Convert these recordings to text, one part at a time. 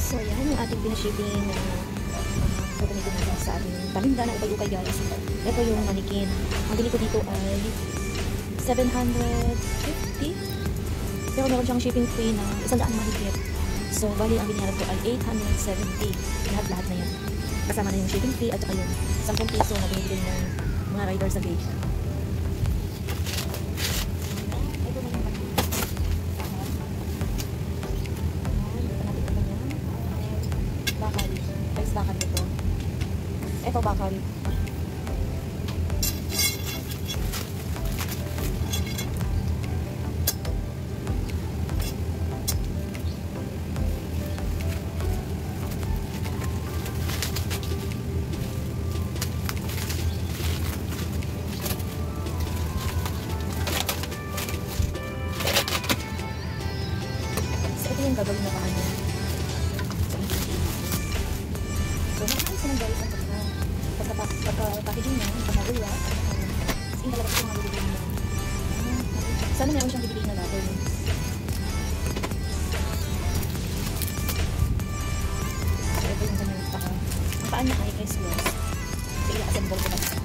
So yan yung ating pinashipping na gagamitin natin sa ating paninda na ukay-ukay guys. Ito yung manikin. Ang bili ko dito ay 750. Pero meron siyang shipping fee na 100 mahigit. So bali ang binayaran ko ay 870. Lahat-lahat na yan. Kasama na yung shipping fee at saka yung 10 piso na binibili ng mga rider sa gate. Bakal ito. Ito bakal. So ito yung gagawin na paano. So, nakakais naman guys ang pagka-packaging niya, pagka-magulat, as in talaga ito mga bibigay nila. Sana meron siyang bibigay na later. So, ito yung kanyang paka. Ang paan niya ay S-Loss. So, i-assemble ko kasi.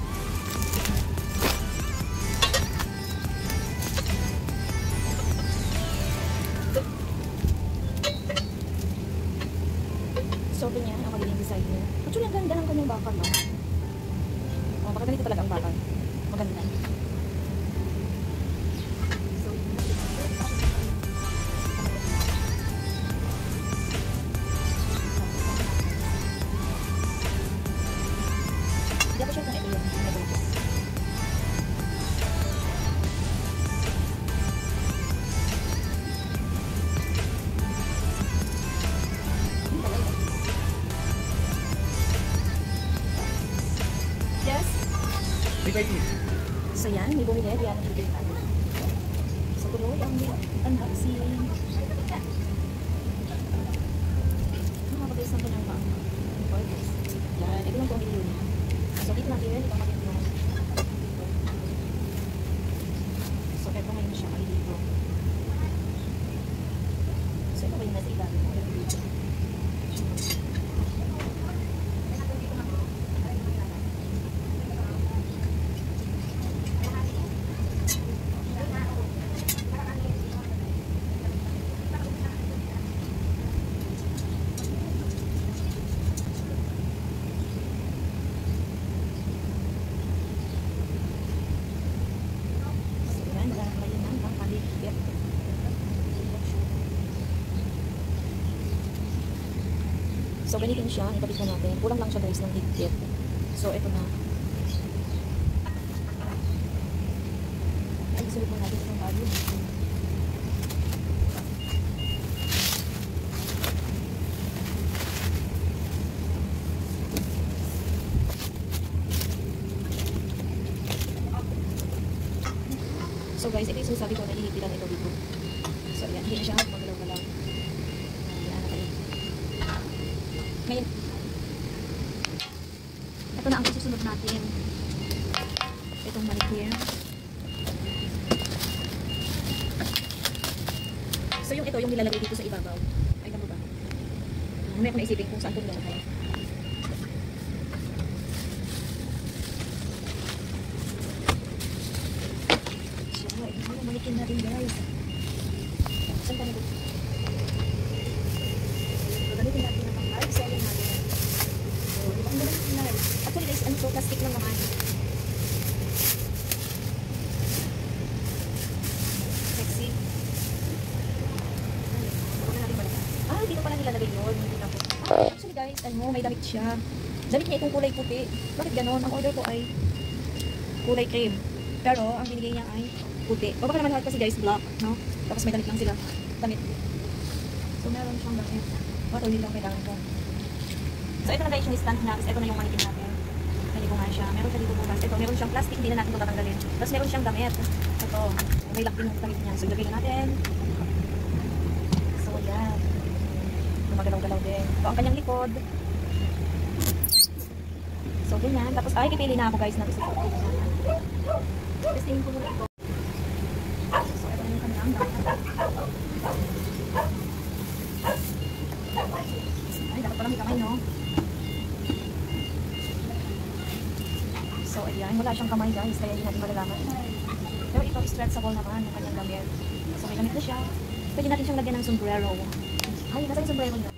So, ganyan ang magiging design niya. Actually, ang ganda ng kanyang bakal, no? Baka ganito talaga ang bakal. Maganda. Hindi ako sure kung ito yung nag-utos. Yes? So yan, may bumili. Yan ang bibili tayo. So tuloy ang unboxing. Nakakabase na ito ng bang. Yan, ito lang itong video. So dito lang yun, ito makit mo. So ito ngayon siya ay dito. So ito ba yung nasa ilalim? So, ganito siya. Ikabit na natin. Kulang lang siya guys ng higpit. So, ito na. Ay, isulit mo natin itong value. So, guys, ito yung sinasabi ko na ihipitan ito dito. So, yan. Hindi na siya magalaw-galaw. Ngayon, ito na ang susunod natin. Itong manicure. So yung ito, yung nilalagay dito sa ibabaw. Ay, tamo ba? Mamaya ko naisipin kung saan ito nilalagay. So, ito yung manicure natin guys. Saan ka na dito? Gamitin natin ng hard selling natin. So, di ba ang galing na? Actually guys, ano to? Plastic lang naman. Sexy. Baka natin balikan. Ah, dito pala nilalagay yun. Actually guys, ano, may damit siya. Damit niya itong kulay puti. Bakit ganon? Ang order ko ay kulay cream. Pero, ang binigay niya ay puti. O baka naman lahat kasi guys, black, no? Tapos may damit lang sila. Damit. So, meron siyang damit. Ito din lang kailangan ko. So, ito na guys yung stand na. Ito na yung manikin natin. Pwede ko nga siya. Meron siya dito bukas. Ito, meron siyang plastic. Hindi na natin ito tatanggalin. Tapos meron siyang damit. Ito. May lock din yung damit niya. So, ilagay na natin. Ito ang kanyang likod. So, ganyan. Tapos, ay, pipili na ako guys na gusto ko. Testingin ko muna ito. So, ito na yung kanyang dapat. Ay, dapat palang may kamay, no? So, ayan. Wala siyang kamay guys. Kaya hindi natin malalaman. Pero ito, stretchable naman yung kanyang gamit. So, may gamit na siya. Pwede natin siyang lagyan ng sombrero. Ay, nasa yung sombrero niya.